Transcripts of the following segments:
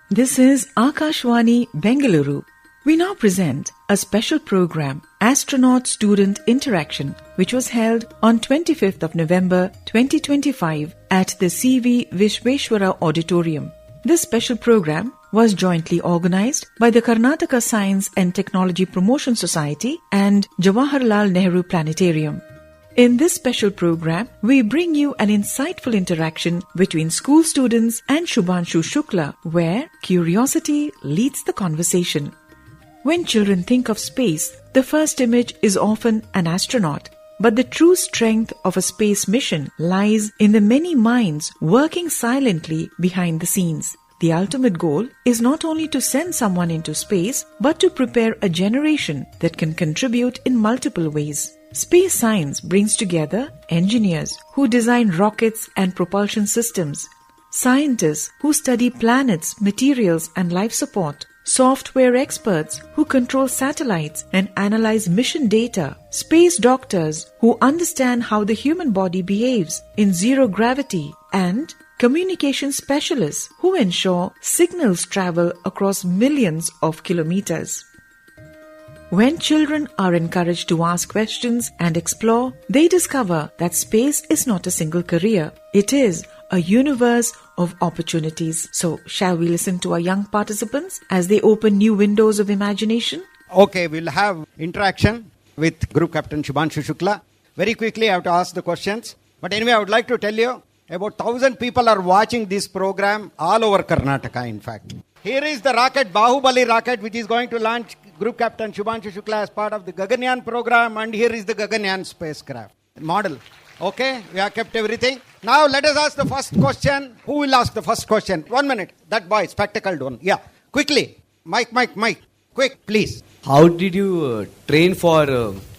This is Akashvani Bengaluru. We now present a special program, Astronaut Student Interaction, which was held on 25th of November 2025 at the CV Vishveshwara Auditorium. This special program was jointly organized by the Karnataka Science and Technology Promotion Society and Jawaharlal Nehru Planetarium. In this special program, we bring you an insightful interaction between school students and Shubhanshu Shukla, where curiosity leads the conversation. When children think of space, the first image is often an astronaut. But the true strength of a space mission lies in the many minds working silently behind the scenes. The ultimate goal is not only to send someone into space, but to prepare a generation that can contribute in multiple ways. Space science brings together engineers who design rockets and propulsion systems, scientists who study planets, materials, and life support, software experts who control satellites and analyze mission data, space doctors who understand how the human body behaves in zero gravity, and communication specialists who ensure signals travel across millions of kilometers. When children are encouraged to ask questions and explore, they discover that space is not a single career. It is a universe of opportunities. So, shall we listen to our young participants as they open new windows of imagination? Okay, we'll have interaction with Group Captain Shubhanshu Shukla. Very quickly, I have to ask the questions. But anyway, I would like to tell you, about 1,000 people are watching this program all over Karnataka, in fact. Here is the rocket, Bahubali rocket, which is going to launch Group Captain Shubhanshu Shukla as part of the Gaganyaan program. And here is the Gaganyaan spacecraft model. Okay, we have kept everything. Now let us ask the first question. Who will ask the first question? 1 minute. That boy, spectacled one. Yeah, quickly. Mike. Quick, please. How did you train for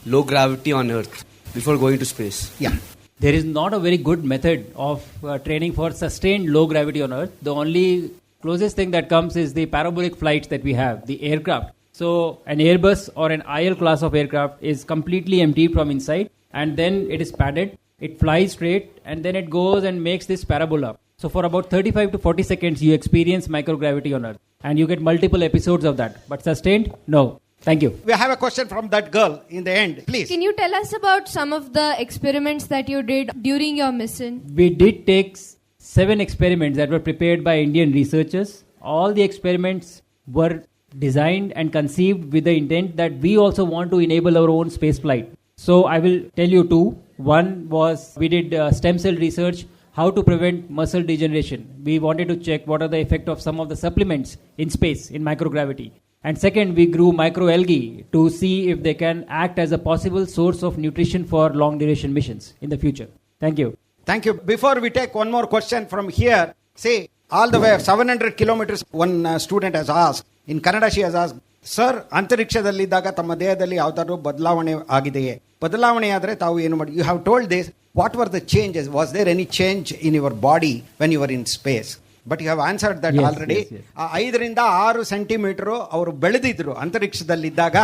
low gravity on Earth before going to space? Yeah. There is not a very good method of training for sustained low gravity on Earth. The only closest thing that comes is the parabolic flights that we have, the aircraft. So an Airbus or an IL class of aircraft is completely empty from inside, and then it is padded. It flies straight, and then it goes and makes this parabola. So for about 35 to 40 seconds, you experience microgravity on Earth, and you get multiple episodes of that. But sustained? No. Thank you. We have a question from that girl in the end. Please. Can you tell us about some of the experiments that you did during your mission? We did take 7 experiments that were prepared by Indian researchers. All the experiments were designed and conceived with the intent that we also want to enable our own space flight. So I will tell you 2. One was we did stem cell research, how to prevent muscle degeneration. We wanted to check what are the effect of some of the supplements in space, in microgravity. And second, we grew microalgae to see if they can act as a possible source of nutrition for long duration missions in the future. Thank you. Thank you. Before we take one more question from here, see, all the way 700 kilometers, one student has asked. In Kannada, she has asked, Sir, ಅಂತರಿಕ್ಷದಲ್ಲಿದ್ದಾಗ ತಮ್ಮ ದೇಹದಲ್ಲಿ ಯಾವ್ದಾದ್ರು ಬದಲಾವಣೆ ಆಗಿದೆಯೇ? ಬದಲಾವಣೆ ಆದರೆ ತಾವು ಏನು ಮಾಡಿ? You have told this. What were the changes? Was there any change in your body when you were in space? But you have answered that already. 5 ರಿಂದ 6 ಸೆಂಟಿಮೀಟರ್ ಅವರು ಬೆಳೆದಿದ್ರು ಅಂತರಿಕ್ಷದಲ್ಲಿದ್ದಾಗ.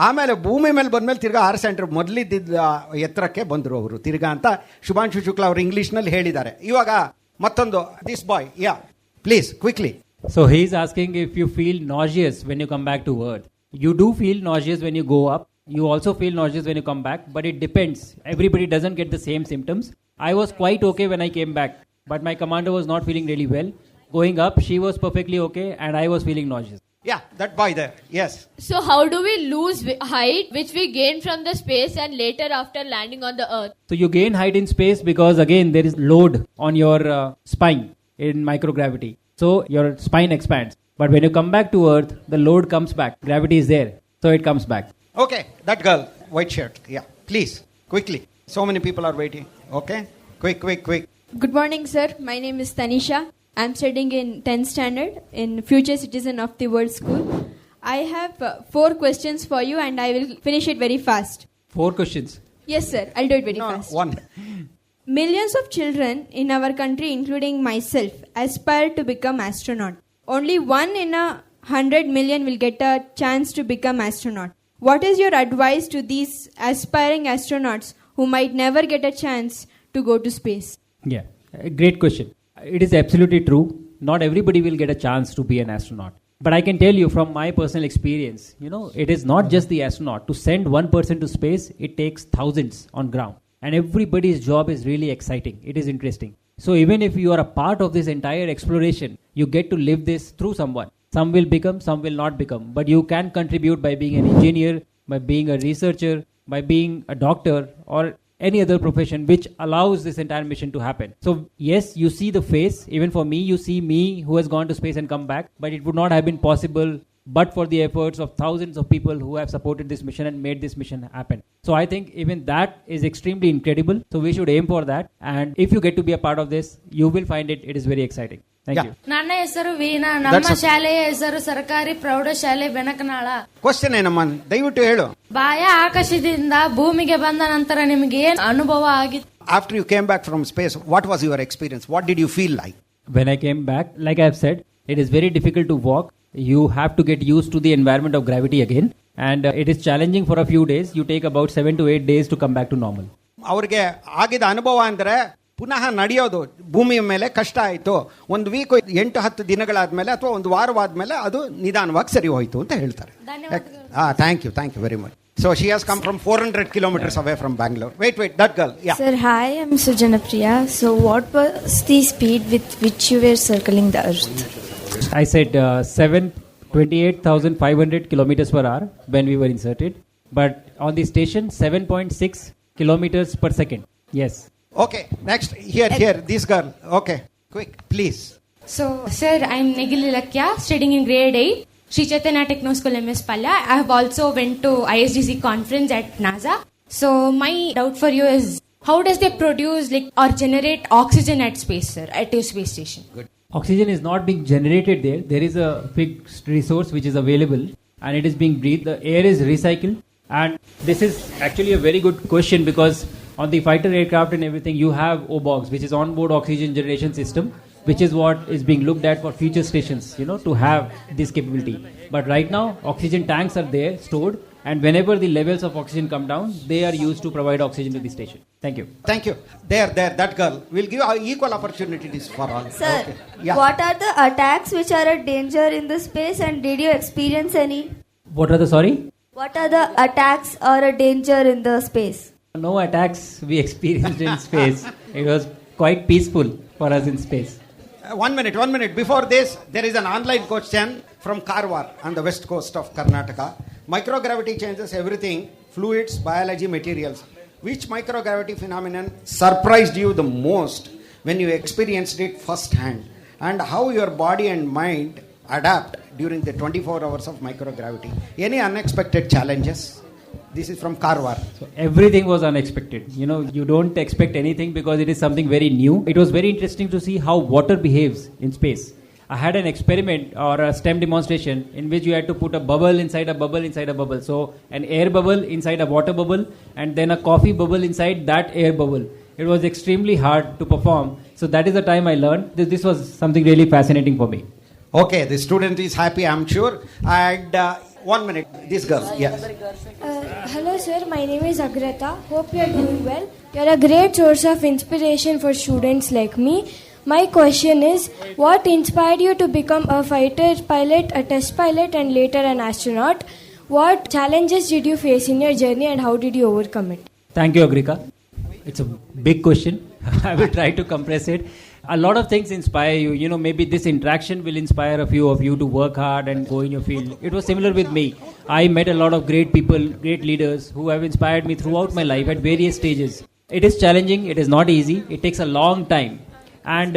ಆಮೇಲೆ ಭೂಮಿ ಮೇಲೆ ಬಂದ್ಮೇಲೆ ತಿರ್ಗಾ 6 ಸೆಂಟಿಮೀಟರ್ ಮೊದಲಿದ್ದ ಎತ್ತರಕ್ಕೆ ಬಂದರು ಅವರು ತಿರ್ಗಾ ಅಂತ ಶುಭಾಂಶು ಶುಕ್ಲಾ ಅವರು ಇಂಗ್ಲಿಷ್ನಲ್ಲಿ ಹೇಳಿದ್ದಾರೆ. ಇವಾಗ ಮತ್ತೊಂದು this boy, yeah please quickly. So he is asking if you feel nauseous when you come back to Earth. You do feel nauseous when you go up. You also feel nauseous when you come back, but it depends. Everybody doesn't get the same symptoms. I was quite okay when I came back, but my commander was not feeling really well. Going up, she was perfectly okay, and I was feeling nauseous. Yeah, that boy there. Yes. So how do we lose height, which we gain from the space and later after landing on the Earth? So you gain height in space because, again, there is load on your spine in microgravity. So your spine expands. But when you come back to Earth, the load comes back. Gravity is there. So it comes back. Okay, that girl, white shirt. Yeah, please, quickly. So many people are waiting. Okay, quick. Good morning, sir. My name is Tanisha. I'm studying in 10th standard in Future Citizen of the World School. I have 4 questions for you and I will finish it very fast. 4 questions? Yes, sir. I'll do it very fast. 1. Millions of children in our country, including myself, aspire to become astronaut. Only 1 in 100 million will get a chance to become astronaut. What is your advice to these aspiring astronauts who might never get a chance to go to space? Yeah, a great question. It is absolutely true. Not everybody will get a chance to be an astronaut. But I can tell you from my personal experience, it is not just the astronaut. To send one person to space, it takes thousands on ground. And everybody's job is really exciting. It is interesting. So even if you are a part of this entire exploration, you get to live this through someone. Some will become, some will not become. But you can contribute by being an engineer, by being a researcher, by being a doctor, or any other profession which allows this entire mission to happen. So yes, you see the face. Even for me, you see me who has gone to space and come back. But it would not have been possible but for the efforts of thousands of people who have supported this mission and made this mission happen. So I think even that is extremely incredible. So we should aim for that. And if you get to be a part of this, you will find it is very exciting. Thank you. ನನ್ನ ಹೆಸರು ವೀಣಾ. ನಮ್ಮ ಶಾಲೆಯ ಹೆಸರು ಸರ್ಕಾರಿ ಪ್ರೌಢಶಾಲೆ ಬೆನಕನಾಳ. Question ಏನಮ್ಮ, ದಯವಿಟ್ಟು ಹೇಳು. ಬಾಹ್ಯ ಆಕಾಶದಿಂದ ಭೂಮಿಗೆ ಬಂದ ನಂತರ ನಿಮಗೆ ಏನು ಅನುಭವ ಆಗಿತ್ತು? After you came back from space, what was your experience? What did you feel like? When I came back, like I have said, it is very difficult to walk. You have to get used to the environment of gravity again. And it is challenging for a few days. You take about 7 to 8 days to come back to normal. ಅವ್ರಿಗೆ ಆಗಿದ ಅನುಭವ ಅಂದ್ರೆ ಪುನಃ ನಡೆಯೋದು ಭೂಮಿಯ ಮೇಲೆ ಕಷ್ಟ ಆಯಿತು. ಒಂದು ವೀಕ್ 8-10 ದಿನಗಳಾದ್ಮೇಲೆ ಅಥವಾ ಒಂದು ವಾರವಾದ್ಮೇಲೆ ಅದು ನಿಧಾನವಾಗಿ ಸರಿ ಹೋಯಿತು ಅಂತ ಹೇಳ್ತಾರೆ. Thank you very much. So she has come from 400 kilometers away from Bangalore. Wait, that girl. Yeah. Sir, hi, I'm Sujana Priya. So what was the speed with which you were circling the Earth? I said 28,500 kilometers per hour when we were inserted. But on the station, 7.6 kilometers per second. Yes. Okay, next. Here, this girl. Okay, quick, please. So, sir, I'm Nigili Lakya, studying in grade 8, Sri Chaitanya Techno School MS Palla. I have also went to ISDC conference at NASA. So, my doubt for you is, how does they produce or generate oxygen at space, sir, at your space station? Good. Oxygen is not being generated there. There is a big resource which is available and it is being breathed. The air is recycled. And this is actually a very good question because on the fighter aircraft and everything, you have OBOX, which is onboard oxygen generation system, which is what is being looked at for future stations, to have this capability. But right now, oxygen tanks are there, stored, and whenever the levels of oxygen come down, they are used to provide oxygen to the station. Thank you. Thank you. There, that girl. We'll give equal opportunities for all. Sir, okay. Yeah. What are the attacks which are a danger in the space and did you experience any? What are the, sorry? What are the attacks or a danger in the space? No attacks we experienced in space. It was quite peaceful for us in space. 1 minute. Before this, there is an online question from Karwar on the west coast of Karnataka. Microgravity changes everything, fluids, biology, materials. Which microgravity phenomenon surprised you the most when you experienced it firsthand? And how your body and mind adapt during the 24 hours of microgravity? Any unexpected challenges? This is from Karwar. So everything was unexpected. You don't expect anything because it is something very new. It was very interesting to see how water behaves in space. I had an experiment or a STEM demonstration in which you had to put a bubble inside a bubble inside a bubble. So an air bubble inside a water bubble and then a coffee bubble inside that air bubble. It was extremely hard to perform. So that is the time I learned. This was something really fascinating for me. Okay, the student is happy, I'm sure. And 1 minute, this girl. Yes. Hello sir, my name is Agrata. Hope you are doing well. You are a great source of inspiration for students like me. My question is, what inspired you to become a fighter pilot, a test pilot and later an astronaut? What challenges did you face in your journey and how did you overcome it? Thank you, Agrika. It's a big question. I will try to compress it. A lot of things inspire you. Maybe this interaction will inspire a few of you to work hard and go in your field. It was similar with me. I met a lot of great people, great leaders who have inspired me throughout my life at various stages. It is challenging. It is not easy. It takes a long time. And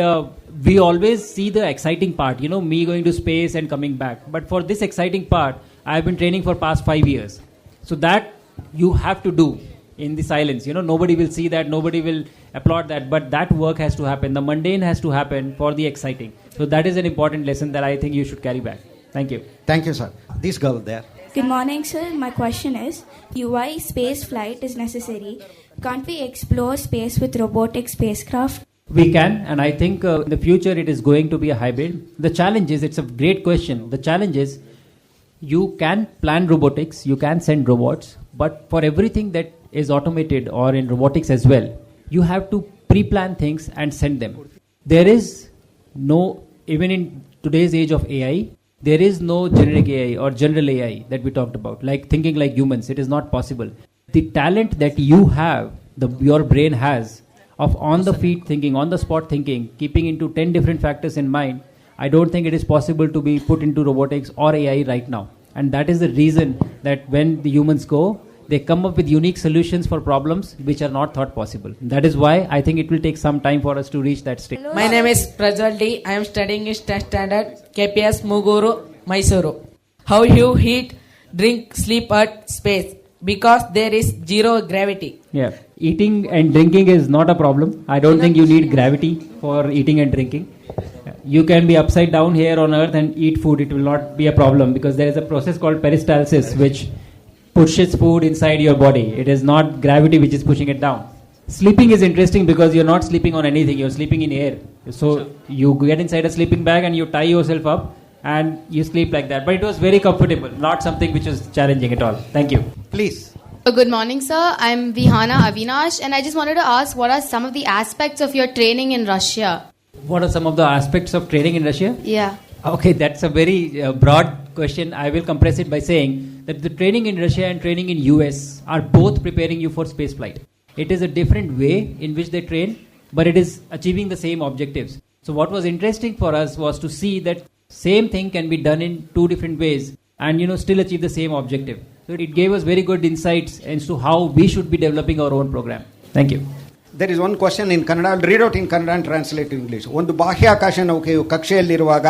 we always see the exciting part, me going to space and coming back. But for this exciting part, I have been training for past 5 years. So that you have to do in the silence. Nobody will see that, nobody will applaud that, but that work has to happen. The mundane has to happen for the exciting. So that is an important lesson that I think you should carry back. Thank you. Thank you, sir. This girl there. Good morning sir, my question is, why space flight is necessary? Can't we explore space with robotic spacecraft? We can, and I think in the future it is going to be a hybrid. The challenge is, it's a great question. The challenge is, you can plan robotics, you can send robots, but for everything that is automated or in robotics as well, you have to pre-plan things and send them. There is no, even in today's age of AI, there is no generic AI or general AI that we talked about, like thinking like humans. It is not possible. The talent that you have, your brain has, of on-the-feet thinking, on-the-spot thinking, keeping into 10 different factors in mind, I don't think it is possible to be put into robotics or AI right now. And that is the reason that when the humans go, they come up with unique solutions for problems which are not thought possible. That is why I think it will take some time for us to reach that stage. My name is Prajwal D. I am studying in 10th standard, KPS Muguru, Mysuru. How you eat, drink, sleep at space? Because there is zero gravity. Yeah, eating and drinking is not a problem. I don't think you need gravity for eating and drinking. You can be upside down here on earth and eat food. It will not be a problem because there is a process called peristalsis which pushes food inside your body. It is not gravity which is pushing it down. Sleeping is interesting because you're not sleeping on anything. You're sleeping in air. So you get inside a sleeping bag and you tie yourself up and you sleep like that. But it was very comfortable, not something which was challenging at all. Thank you. Please. Good morning, sir. I'm Vihana Avinash, and I just wanted to ask, what are some of the aspects of your training in Russia? What are some of the aspects of training in Russia? Yeah. Okay, that's a very broad question. I will compress it by saying that the training in Russia and training in US are both preparing you for space flight. It is a different way in which they train, but it is achieving the same objectives. So what was interesting for us was to see that same thing can be done in two different ways and still achieve the same objective. So it gave us very good insights as to how we should be developing our own program. Thank you. There is one question in Kannada. I'll read out in Kannada and translate to English. ಒಂದು ಬಾಹ್ಯಾಕಾಶ ನೌಕೆಯು ಕಕ್ಷೆಯಲ್ಲಿರುವಾಗ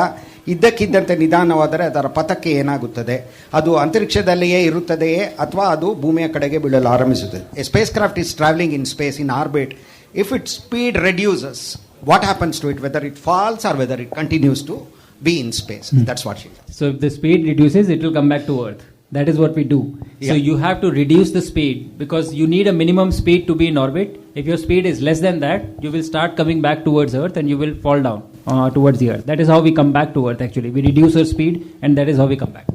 ಇದ್ದಕ್ಕಿದ್ದಂತೆ ನಿಧಾನವಾದರೆ ಅದರ ಪಥಕ್ಕೆ ಏನಾಗುತ್ತದೆ? ಅದು ಅಂತರಿಕ್ಷದಲ್ಲಿಯೇ ಇರುತ್ತದೆಯೇ ಅಥವಾ ಅದು ಭೂಮಿಯ ಕಡೆಗೆ ಬೀಳಲು ಆರಂಭಿಸುತ್ತದೆ? A spacecraft is traveling in space in orbit. If its speed reduces, what happens to it? Whether it falls or whether it continues to be in space. That's what she says. So if the speed reduces, it will come back to Earth. That is what we do. Yeah. So you have to reduce the speed because you need a minimum speed to be in orbit. If your speed is less than that, you will start coming back towards Earth and you will fall down towards the Earth. That is how we come back to Earth actually. We reduce our speed and that is how we come back.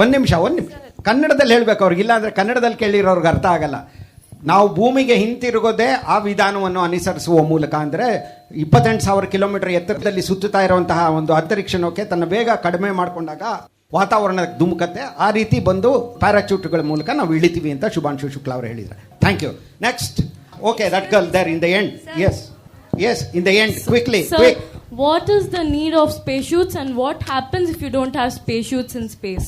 ಒಂದು ನಿಮಿಷ ಕನ್ನಡದಲ್ಲಿ ಹೇಳ್ಬೇಕು ಅವ್ರಿಗೆ, ಇಲ್ಲ ಅಂದ್ರೆ ಕನ್ನಡದಲ್ಲಿ ಕೇಳಿರೋರ್ಗೆ ಅರ್ಥ ಆಗಲ್ಲ. ನಾವು ಭೂಮಿಗೆ ಹಿಂತಿರುಗೋದೇ ಆ ವಿಧಾನವನ್ನು ಅನುಸರಿಸುವ ಮೂಲಕ. ಅಂದರೆ 28,000 ಕಿಲೋಮೀಟರ್ ಎತ್ತರದಲ್ಲಿ ಸುತ್ತುತ್ತಾ ಇರುವಂತಹ ಒಂದು ಅಂತರಿಕ್ಷ ನೌಕೆ ತನ್ನ ಬೇಗ ಕಡಿಮೆ ಮಾಡಿಕೊಂಡಾಗ ವಾತಾವರಣ ಧುಮುಕತ್ತೆ. ಆ ರೀತಿ ಬಂದು ಪ್ಯಾರಾಚೂಟ್ಗಳ ಮೂಲಕ ನಾವು ಇಳಿತೀವಿ ಅಂತ ಶುಭಾಂಶು ಶುಕ್ಲಾ ಅವರು ಹೇಳಿದ್ದಾರೆ. Thank you. Next. Okay, that girl there in the end. Yes, in the end, quickly. Sir, quick. What is the need of spacesuits and what happens if you don't have spacesuits in space?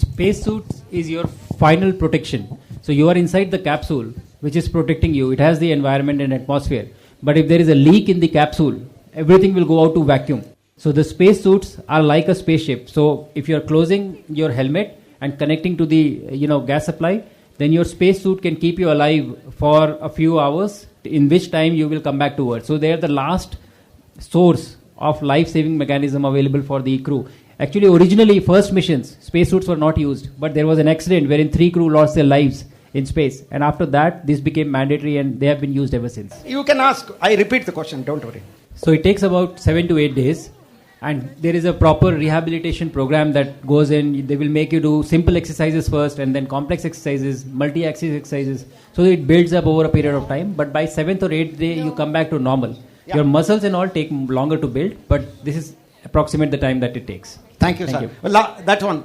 Spacesuits is your final protection. So you are inside the capsule which is protecting you. It has the environment and atmosphere. But if there is a leak in the capsule, everything will go out to vacuum. So the spacesuits are like a spaceship. So if you are closing your helmet and connecting to the gas supply, then your spacesuit can keep you alive for a few hours, in which time you will come back to Earth. So they are the last source of life-saving mechanism available for the crew. Actually, originally, first missions, spacesuits were not used, but there was an accident wherein 3 crew lost their lives in space. And after that, this became mandatory and they have been used ever since. You can ask. I repeat the question, don't worry. So it takes about 7 to 8 days. And there is a proper rehabilitation program that goes in. They will make you do simple exercises first and then complex exercises, multi-axis exercises. So it builds up over a period of time. But by 7th or 8th day, you come back to normal. Yeah. Your muscles and all take longer to build. But this is approximate the time that it takes. Thank you, sir. Well,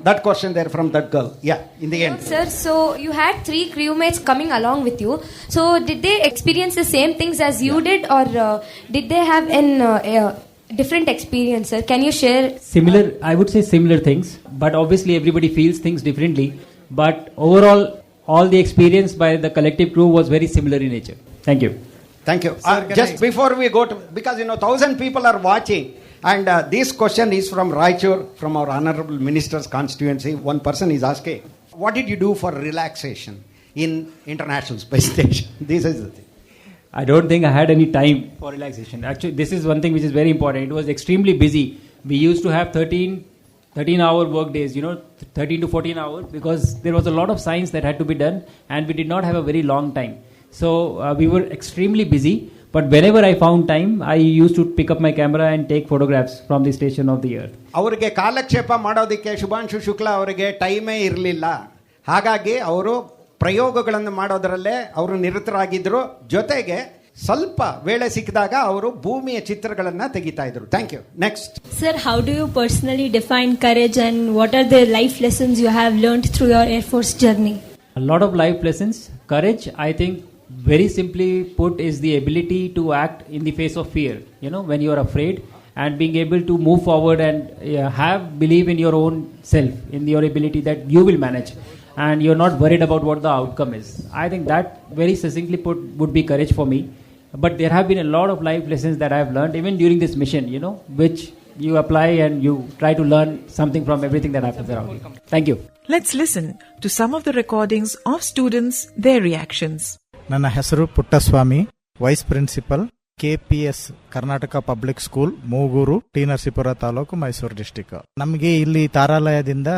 that question there from that girl. Yeah, in the end. Sir, so you had 3 crewmates coming along with you. So did they experience the same things as you did or did they have an... different experience, sir? Can you share? Similar, I would say similar things, but obviously everybody feels things differently. But overall, all the experience by the collective crew was very similar in nature. Thank you. Thank you. Just before we go to, because 1,000 people are watching, and this question is from Raichur, from our Honorable Minister's constituency. One person is asking, what did you do for relaxation in International Space Station? This is the thing. I don't think I had any time for relaxation. Actually, this is one thing which is very important. It was extremely busy. We used to have 13-hour work days, 13 to 14 hours, because there was a lot of science that had to be done and we did not have a very long time. So we were extremely busy, but whenever I found time, I used to pick up my camera and take photographs from the station of the Earth. ಅವರಿಗೆ ಕಾಲಕ್ಷೇಪ ಮಾಡೋದಕ್ಕೆ ಶುಭಾಂಶು ಶುಕ್ಲಾ ಅವರಿಗೆ ಟೈಮೇ ಇರಲಿಲ್ಲ. ಹಾಗಾಗಿ ಅವರು ಪ್ರಯೋಗಗಳನ್ನು ಮಾಡೋದರಲ್ಲೇ ಅವರು ನಿರತರಾಗಿದ್ದರು. ಜೊತೆಗೆ ಸ್ವಲ್ಪ ವೇಳೆ ಸಿಕ್ಕಿದಾಗ ಅವರು ಭೂಮಿಯ ಚಿತ್ರಗಳನ್ನ ತೆಗಿತಾ ಇದ್ರು. Thank you. Next. Sir, how do you personally define courage and what are the life lessons you have learned through your Air Force journey? A lot of life lessons. Courage, I think, very simply put, is the ability to act in the face of fear. You know, when you are afraid, and being able to move forward and have believe in your own self, in your ability that you will manage, and you're not worried about what the outcome is. I think that very succinctly put would be courage for me. But there have been a lot of life lessons that I have learned even during this mission, you know, which you apply and you try to learn something from everything that happens around you. Thank you. Let's listen to some of the recordings of students, their reactions. ನನ್ನ ಹೆಸರು Puttaswamy, vice principal, KPS Karnataka public school, Mugur, T Narasipura taluk, Mysuru district. ನಮ್ಗೆ ಇಲ್ಲಿ ತಾರಾಲಯದಿಂದ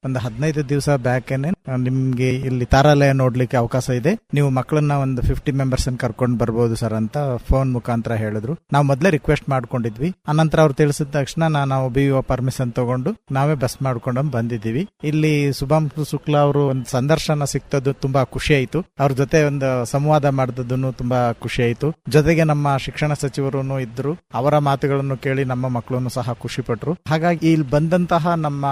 ಒಂದು 15 ದಿವಸ ಬ್ಯಾಕೇನೆ ನಿಮ್ಗೆ ಇಲ್ಲಿ ತಾರಾಲಯ ನೋಡ್ಲಿಕ್ಕೆ ಅವಕಾಶ ಇದೆ, ನೀವು ಮಕ್ಕಳನ್ನ ಒಂದು 50 ಮೆಂಬರ್ಸ್ ಕರ್ಕೊಂಡು ಬರ್ಬೋದು ಸರ್ ಅಂತ ಫೋನ್ ಮುಖಾಂತರ ಹೇಳಿದ್ರು. ನಾವು ಮೊದಲೇ ರಿಕ್ವೆಸ್ಟ್ ಮಾಡ್ಕೊಂಡಿದ್ವಿ. ಅನಂತರ ಅವ್ರು ತಿಳಿಸಿದ ತಕ್ಷಣ ನಾವು BO ಪರ್ಮಿಷನ್ ತಗೊಂಡು ನಾವೇ ಬಸ್ ಮಾಡ್ಕೊಂಡು ಬಂದಿದ್ದೀವಿ. ಇಲ್ಲಿ ಶುಭಾಂಶು ಶುಕ್ಲಾ ಅವರು ಒಂದು ಸಂದರ್ಶನ ಸಿಕ್ತದ್ದು ತುಂಬಾ ಖುಷಿ ಆಯ್ತು. ಅವ್ರ ಜೊತೆ ಒಂದು ಸಂವಾದ ಮಾಡಿದ್ದನ್ನು ತುಂಬಾ ಖುಷಿ ಆಯ್ತು. ಜೊತೆಗೆ ನಮ್ಮ ಶಿಕ್ಷಣ ಸಚಿವರು ಇದ್ರು, ಅವರ ಮಾತುಗಳನ್ನು ಕೇಳಿ ನಮ್ಮ ಮಕ್ಕಳನ್ನು ಸಹ ಖುಷಿ ಪಟ್ರು. ಹಾಗಾಗಿ ಇಲ್ಲಿ ಬಂದಂತಹ ನಮ್ಮ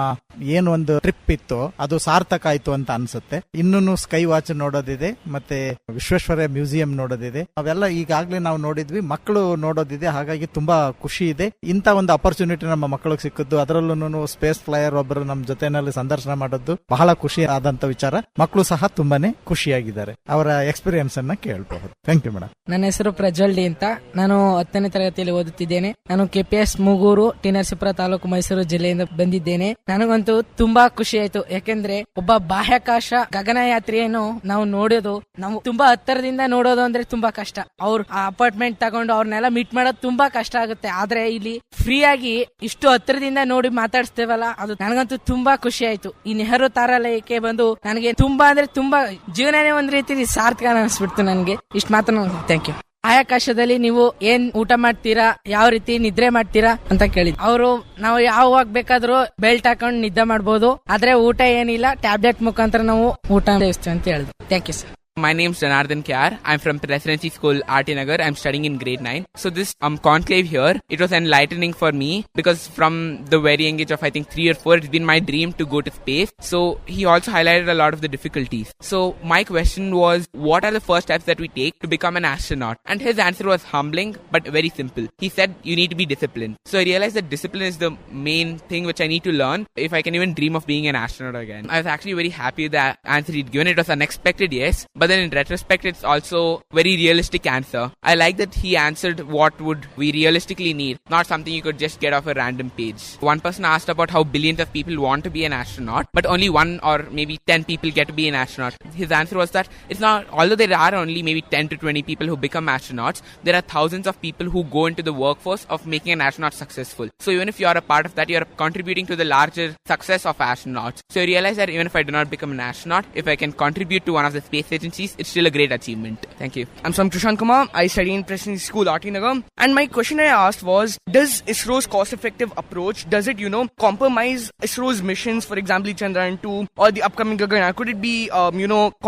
ಏನು ಒಂದು ಟ್ರಿಪ್ ಇತ್ತು ಅದು ಸಾರ್ಥಕ ಆಯ್ತು ಅಂತ ಅನ್ಸುತ್ತೆ. ಇನ್ನೂ ಸ್ಕೈ ವಾಚ್ ನೋಡೋದಿದೆ, ಮತ್ತೆ ವಿಶ್ವೇಶ್ವರ ಮ್ಯೂಸಿಯಂ ನೋಡೋದಿದೆ. ಅವೆಲ್ಲ ಈಗಾಗ್ಲೇ ನಾವು ನೋಡಿದ್ವಿ, ಮಕ್ಕಳು ನೋಡೋದಿದೆ. ಹಾಗಾಗಿ ತುಂಬಾ ಖುಷಿ ಇದೆ. ಇಂತ ಒಂದು ಅಪರ್ಚುನಿಟಿ ನಮ್ಮ ಮಕ್ಕಳಿಗೆ ಸಿಕ್ಕಿದ್ದು, ಅದರಲ್ಲೂ ಸ್ಪೇಸ್ ಫ್ಲೈಯರ್ ಒಬ್ಬರು ನಮ್ಮ ಜೊತೆನಲ್ಲಿ ಸಂದರ್ಶನ ಮಾಡೋದು ಬಹಳ ಖುಷಿ ಆದಂತ ವಿಚಾರ. ಮಕ್ಕಳು ಸಹ ತುಂಬಾನೇ ಖುಷಿಯಾಗಿದ್ದಾರೆ. ಅವರ ಎಕ್ಸ್ಪೀರಿಯನ್ಸ್ ಅನ್ನ ಕೇಳಬಹುದು. Thank you madam. ನನ್ನ ಹೆಸರು ಪ್ರಜ್ವಲ್ ಡಿ ಅಂತ. ನಾನು 10ನೇ ತರಗತಿಯಲ್ಲಿ ಓದುತ್ತಿದ್ದೇನೆ. ನಾನು KPS ಮೂಗೂರು, ಟಿ ನರಸೀಪುರ ತಾಲೂಕು, ಮೈಸೂರು ಜಿಲ್ಲೆಯಿಂದ ಬಂದಿದ್ದೇನೆ. ನನಗಂತೂ ತುಂಬಾ ಖುಷಿ ಆಯ್ತು. ಯಾಕೆಂದ್ರೆ ಒಬ್ಬ ಬಾಹ್ಯಾಕಾಶ ಗಗನಯಾತ್ರಿಯನ್ನು ನಾವು ನೋಡೋದು, ನಾವು ತುಂಬಾ ಹತ್ತರದಿಂದ ನೋಡೋದು ಅಂದ್ರೆ ತುಂಬಾ ಕಷ್ಟ. ಅವ್ರು ಆ ಅಪಾರ್ಟ್ಮೆಂಟ್ ತಗೊಂಡು ಅವ್ರನ್ನೆಲ್ಲ ಮೀಟ್ ಮಾಡೋದು ತುಂಬಾ ಕಷ್ಟ ಆಗುತ್ತೆ. ಆದ್ರೆ ಇಲ್ಲಿ ಫ್ರೀ ಆಗಿ ಇಷ್ಟು ಹತ್ತಿರದಿಂದ ನೋಡಿ ಮಾತಾಡಿಸ್ತೇವಲ್ಲ, ಅದು ನನಗಂತೂ ತುಂಬಾ ಖುಷಿ ಆಯ್ತು. ಈ ನೆಹರು ತಾರಾಲಯಕ್ಕೆ ಬಂದು ನನಗೆ ತುಂಬಾ ಅಂದ್ರೆ ತುಂಬಾ ಜೀವನನೇ ಒಂದ್ ರೀತಿ ಸಾರ್ಥಕ ಅನಿಸ್ಬಿಡ್ತು ನನಗೆ. ಇಷ್ಟು ಮಾತ್ರ. Thank you. ಆಕಾಶದಲ್ಲಿ ನೀವು ಏನ್ ಊಟ ಮಾಡ್ತೀರಾ, ಯಾವ ರೀತಿ ನಿದ್ರೆ ಮಾಡ್ತೀರಾ ಅಂತ ಕೇಳಿದ್ರು. ಅವರು ನಾವು ಯಾವಾಗ ಬೇಕಾದ್ರೂ ಬೆಲ್ಟ್ ಹಾಕೊಂಡು ನಿದ್ದೆ ಮಾಡಬಹುದು, ಆದ್ರೆ ಊಟ ಏನಿಲ್ಲ, ಟ್ಯಾಬ್ಲೆಟ್ ಮುಖಾಂತರ ನಾವು ಊಟ ಸೇವಿಸ್ತೀವಿ ಅಂತ ಹೇಳಿದ್ರು. Thank you sir. My name is Janardhan Kyar. I'm from Presidency School, RT Nagar. I'm studying in grade 9. So this conclave here, it was enlightening for me because from the very young age of I think 3 or 4, it's been my dream to go to space. So he also highlighted a lot of the difficulties. So my question was, what are the first steps that we take to become an astronaut? And his answer was humbling but very simple. He said, you need to be disciplined. So I realized that discipline is the main thing which I need to learn if I can even dream of being an astronaut again. I was actually very happy with the answer he'd given. It was unexpected, yes. But then in retrospect, it's also very realistic answer. I like that he answered what would we realistically need, not something you could just get off a random page. One person asked about how billions of people want to be an astronaut, but only 1 or maybe 10 people get to be an astronaut. His answer was that it's not, although there are only maybe 10 to 20 people who become astronauts, there are thousands of people who go into the workforce of making an astronaut successful. So even if you are a part of that, you are contributing to the larger success of astronauts. So I realize that even if I do not become an astronaut, if I can contribute to one of the space agencies, it's still a great achievement. Thank you. I'm from Trishant Kumar. I study in Presidency School, RT Nagar. And my question I asked was, does ISRO's cost-effective approach, does it, compromise ISRO's missions, for example, Chandrayaan 2 or the upcoming Gaganyaan? Could it be,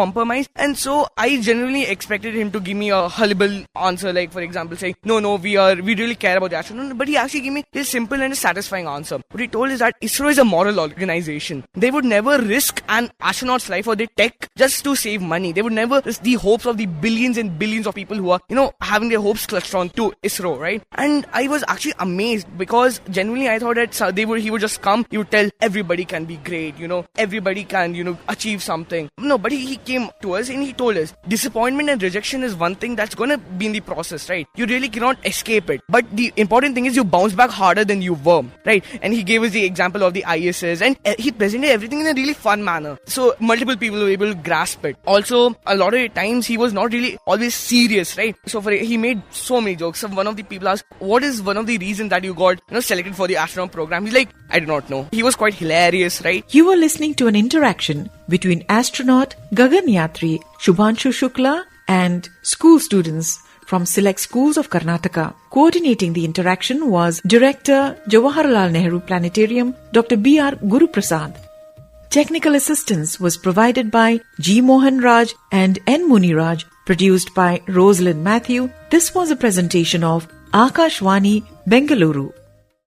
compromised? And so I generally expected him to give me a horrible answer, like, for example, say, no, we really care about the astronaut. But he actually gave me this simple and satisfying answer. What he told is that ISRO is a moral organization. They would never risk an astronaut's life or their tech just to save money. They would never risk the hopes of the billions and billions of people who are, having their hopes clutched on to ISRO, right? And I was actually amazed because genuinely I thought that he would just come, he would tell everybody can be great, everybody can, achieve something. No, but he came to us and he told us disappointment and rejection is one thing that's going to be in the process, right? You really cannot escape it. But the important thing is you bounce back harder than you were, right? And he gave us the example of the ISS and he presented everything in a really fun manner. So multiple people were able to grasp it. Also, a lot of times he was not really always serious, right? So he made so many jokes. So one of the people asked, what is one of the reasons that you got selected for the astronaut program? He's like, I do not know. He was quite hilarious, right? You were listening to an interaction between astronaut Gaganyatri Shubhanshu Shukla and school students from select schools of Karnataka. Coordinating the interaction was Director Jawaharlal Nehru Planetarium, Dr. B.R. Guruprasad. Technical assistance was provided by G. Mohan Raj and N. Muniraj Produced by Roselind Mathew, this was a presentation of Akashvani Bengaluru.